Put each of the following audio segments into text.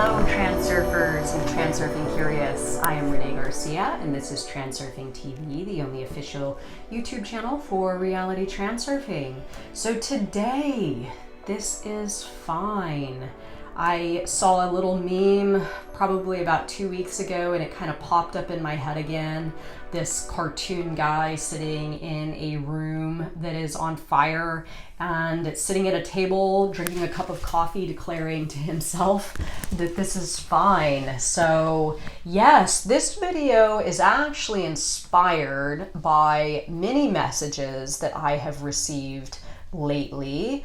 Hello, Transurfers and Transurfing Curious. I am Renee Garcia, and this is TransurfingTV, the only official YouTube channel for Reality Transurfing. So today, this is fine. I saw a little meme probably about 2 weeks ago, and it kind of popped up in my head again. This cartoon guy sitting in a room that is on fire and sitting at a table drinking a cup of coffee, declaring to himself that this is fine. So yes, this video is actually inspired by many messages that I have received lately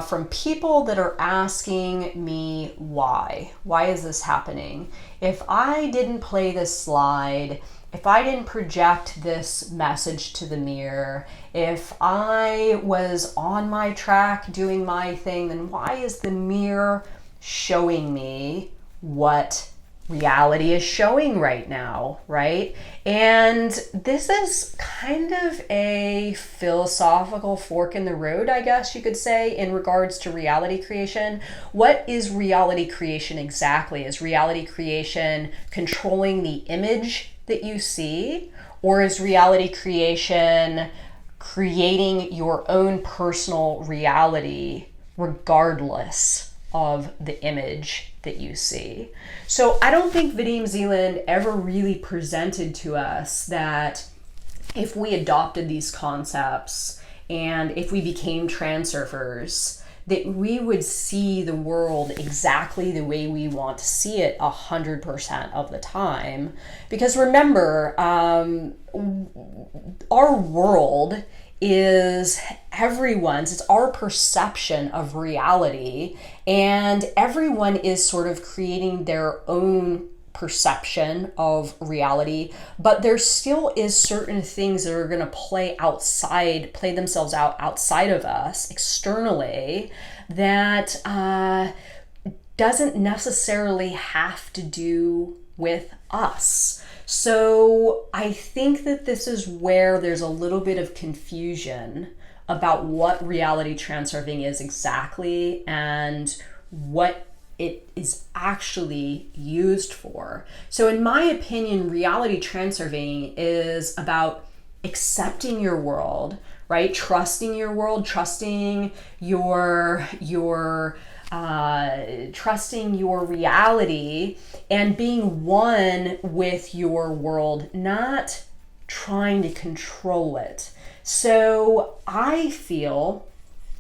from people that are asking me why. Why is this happening? If I didn't play this slide, if I didn't project this message to the mirror, if I was on my track doing my thing, then why is the mirror showing me what reality is showing right now, right? And this is kind of a philosophical fork in the road, I guess you could say, in regards to reality creation. What is reality creation exactly? Is reality creation controlling the image that you see? Or is reality creation creating your own personal reality regardless of the image that you see? So I don't think Vadim Zeland ever really presented to us that if we adopted these concepts and if we became transurfers, that we would see the world exactly the way we want to see it 100% of the time. Because remember, our world is everyone's, it's our perception of reality, and everyone is sort of creating their own perception of reality, but there still is certain things that are going to play themselves out outside of us externally that doesn't necessarily have to do with us. So I think that this is where there's a little bit of confusion about what reality transurfing is exactly and what it is actually used for. So in my opinion, reality transurfing is about accepting your world, right? Trusting your world, trusting your reality, and being one with your world, not trying to control it. So I feel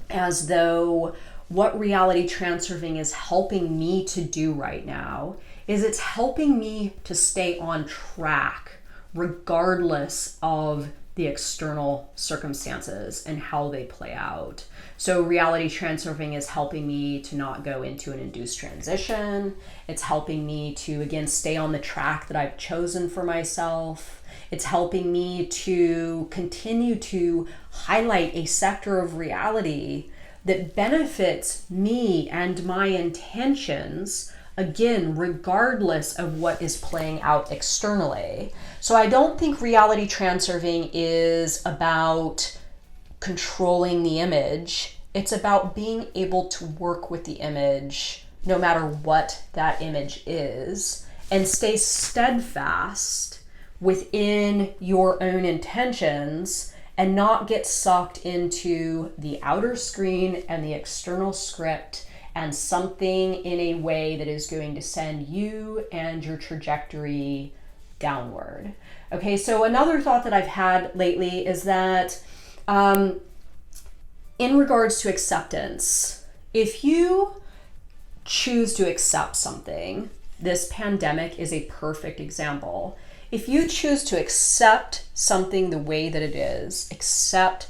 as though what reality transurfing is helping me to do right now is it's helping me to stay on track regardless of the external circumstances and how they play out. So reality transurfing is helping me to not go into an induced transition. It's helping me to, again, stay on the track that I've chosen for myself. It's helping me to continue to highlight a sector of reality that benefits me and my intentions, again, regardless of what is playing out externally. So I don't think reality transurfing is about controlling the image. It's about being able to work with the image, no matter what that image is, and stay steadfast within your own intentions and not get sucked into the outer screen and the external script and something in a way that is going to send you and your trajectory downward. Okay, so another thought that I've had lately is that in regards to acceptance, if you choose to accept something, this pandemic is a perfect example. If you choose to accept something the way that it is, accept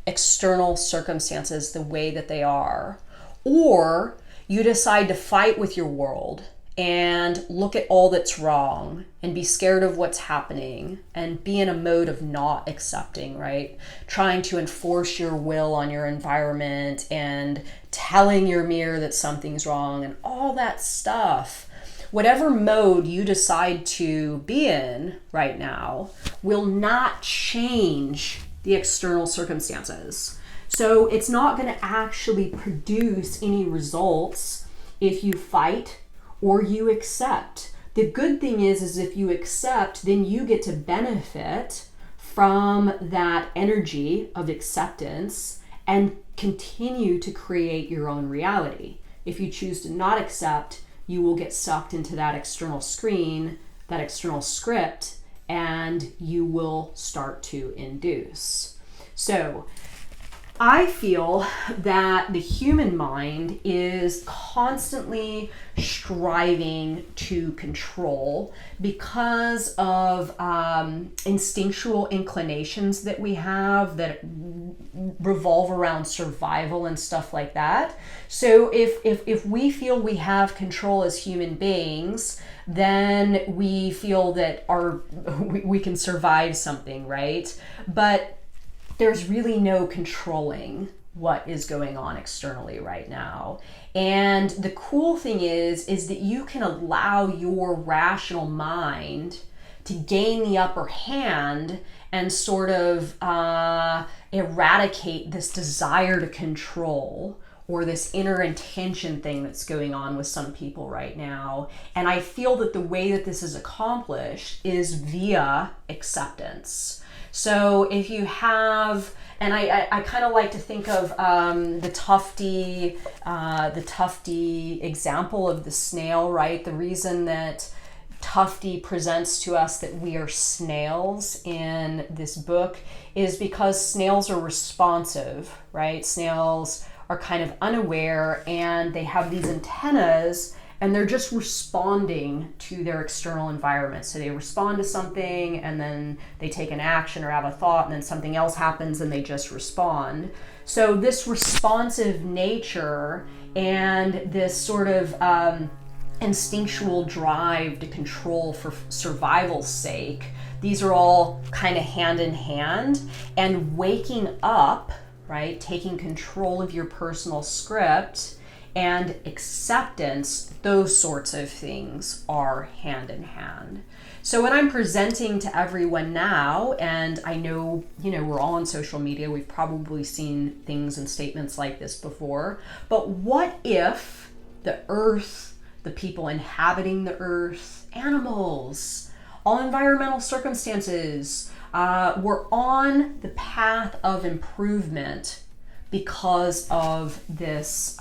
external circumstances the way that they are, or you decide to fight with your world and look at all that's wrong and be scared of what's happening and be in a mode of not accepting, right? Trying to enforce your will on your environment and telling your mirror that something's wrong and all that stuff. Whatever mode you decide to be in right now will not change the external circumstances. So it's not going to actually produce any results if you fight or you accept. The good thing is if you accept, then you get to benefit from that energy of acceptance and continue to create your own reality. If you choose to not accept, you will get sucked into that external screen, that external script, and you will start to induce. So I feel that the human mind is constantly striving to control because of instinctual inclinations that we have that revolve around survival and stuff like that. So if we feel we have control as human beings, then we feel that we can survive something, right? But there's really no controlling what is going on externally right now. And the cool thing is that you can allow your rational mind to gain the upper hand and sort of eradicate this desire to control, or this inner intention thing that's going on with some people right now. And I feel that the way that this is accomplished is via acceptance. So if you have, and I kind of like to think of the Tufty example of the snail, right? The reason that Tufty presents to us that we are snails in this book is because snails are responsive, right? Snails are kind of unaware, and they have these antennas, and they're just responding to their external environment. So they respond to something, and then they take an action or have a thought, and then something else happens and they just respond. So this responsive nature and this sort of instinctual drive to control for survival's sake, these are all kind of hand in hand. And waking up, right, taking control of your personal script and acceptance, those sorts of things are hand in hand. So when I'm presenting to everyone now, and I know, we're all on social media, we've probably seen things and statements like this before, but what if the earth, the people inhabiting the earth, animals, all environmental circumstances were on the path of improvement because of this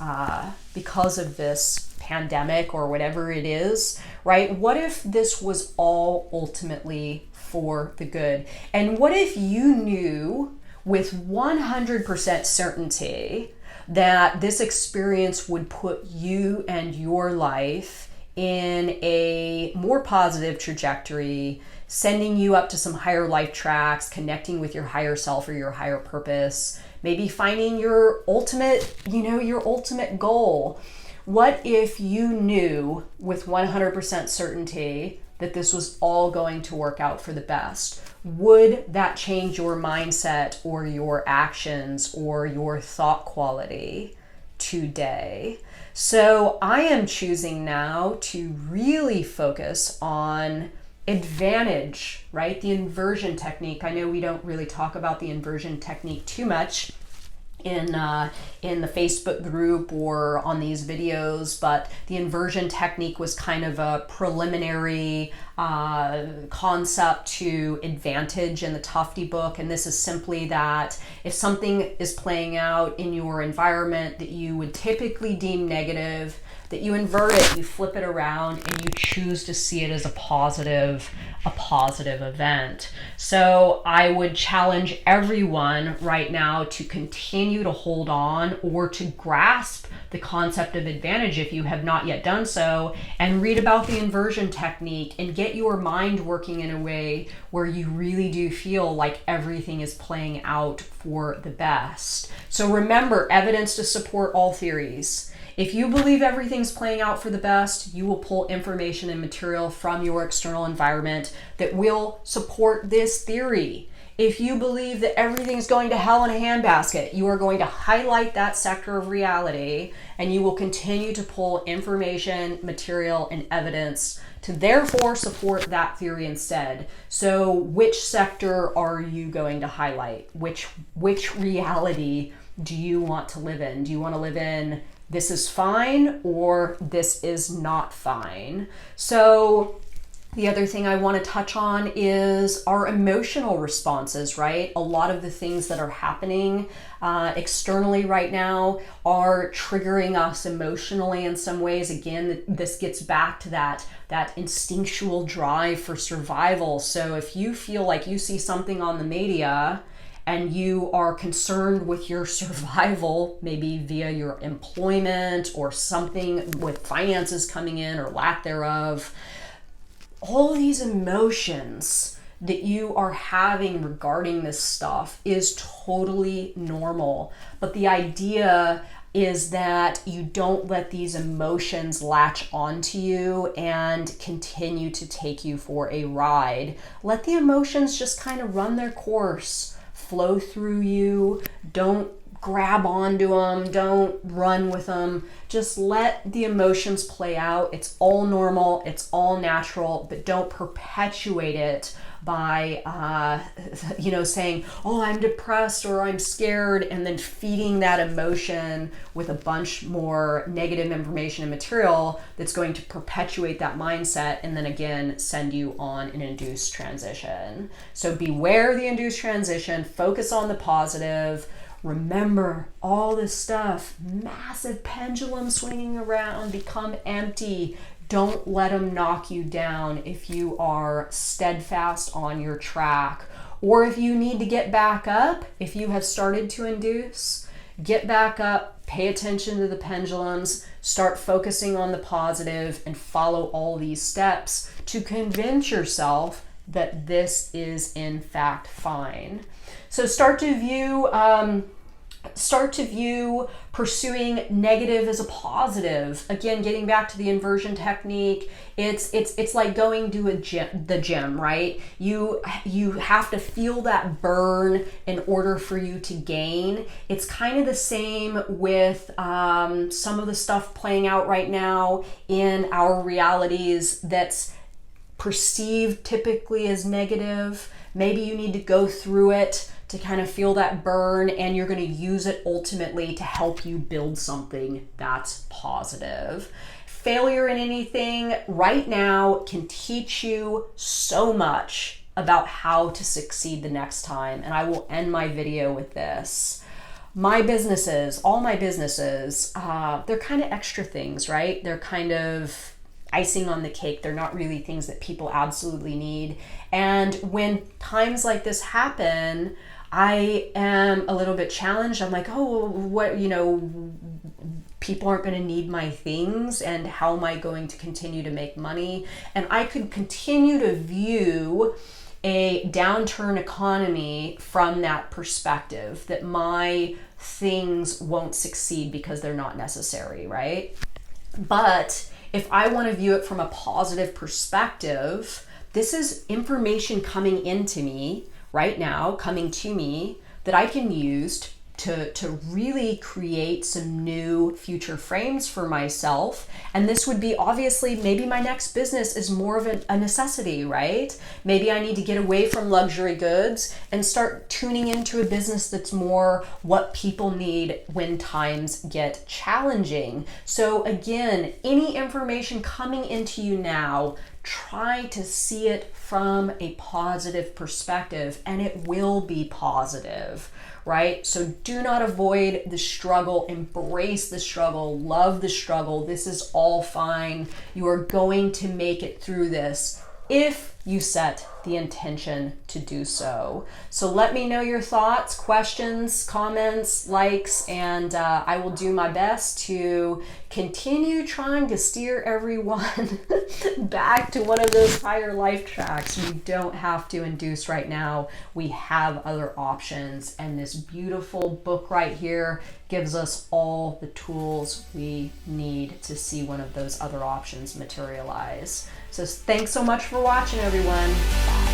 pandemic or whatever it is, right? What if this was all ultimately for the good? And what if you knew with 100% certainty that this experience would put you and your life in a more positive trajectory, sending you up to some higher life tracks, connecting with your higher self or your higher purpose, maybe finding your ultimate goal? What if you knew with 100% certainty that this was all going to work out for the best? Would that change your mindset or your actions or your thought quality today? So I am choosing now to really focus on advantage, right? The inversion technique. I know we don't really talk about the inversion technique too much in the Facebook group or on these videos, but the inversion technique was kind of a preliminary concept to advantage in the Tufty book. And this is simply that if something is playing out in your environment that you would typically deem negative, that you invert it, you flip it around, and you choose to see it as a positive event. So I would challenge everyone right now to continue to hold on or to grasp the concept of advantage if you have not yet done so, and read about the inversion technique and get your mind working in a way where you really do feel like everything is playing out for the best. So remember, evidence to support all theories. If you believe everything's playing out for the best, you will pull information and material from your external environment that will support this theory. If you believe that everything's going to hell in a handbasket, you are going to highlight that sector of reality, and you will continue to pull information, material, and evidence to therefore support that theory instead. So which sector are you going to highlight? Which reality do you want to live in? Do you want to live in this is fine or this is not fine. So the other thing I want to touch on is our emotional responses, right? A lot of the things that are happening externally right now are triggering us emotionally in some ways. Again, this gets back to that instinctual drive for survival. So if you feel like you see something on the media and you are concerned with your survival, maybe via your employment or something with finances coming in or lack thereof, all these emotions that you are having regarding this stuff is totally normal. But the idea is that you don't let these emotions latch onto you and continue to take you for a ride. Let the emotions just kind of run their course, flow through you. Don't grab onto them, don't run with them. Just let the emotions play out. It's all normal, it's all natural, but don't perpetuate it by saying, oh, I'm depressed or I'm scared, and then feeding that emotion with a bunch more negative information and material that's going to perpetuate that mindset and then again send you on an induced transition. So beware the induced transition, focus on the positive. Remember all this stuff, massive pendulum swinging around, become empty. Don't let them knock you down if you are steadfast on your track. Or if you need to get back up, if you have started to induce, get back up, pay attention to the pendulums, start focusing on the positive, and follow all these steps to convince yourself that this is in fact fine. So start to view pursuing negative as a positive. Again, getting back to the inversion technique, it's like going to the gym, right? You have to feel that burn in order for you to gain. It's kind of the same with some of the stuff playing out right now in our realities that's perceived typically as negative. Maybe you need to go through it to kind of feel that burn, and you're going to use it ultimately to help you build something that's positive. Failure in anything right now can teach you so much about how to succeed the next time. And I will end my video with this. My businesses, all my businesses, they're kind of extra things, right? They're kind of icing on the cake. They're not really things that people absolutely need. And when times like this happen, I am a little bit challenged. I'm like, oh, what, people aren't going to need my things, and how am I going to continue to make money? And I could continue to view a downturn economy from that perspective, that my things won't succeed because they're not necessary, right? But if I want to view it from a positive perspective, this is information coming into me right now, coming to me, that I can use to really create some new future frames for myself. And this would be obviously, maybe my next business is more of a necessity, right? Maybe I need to get away from luxury goods and start tuning into a business that's more what people need when times get challenging. So again, any information coming into you now, try to see it from a positive perspective, and it will be positive, right? So do not avoid the struggle, embrace the struggle, love the struggle. This is all fine. You are going to make it through this if you set the intention to do so. So let me know your thoughts, questions, comments, likes, and I will do my best to continue trying to steer everyone back to one of those higher life tracks. You don't have to induce right now. We have other options, and this beautiful book right here gives us all the tools we need to see one of those other options materialize. So thanks so much for watching, everyone. Bye.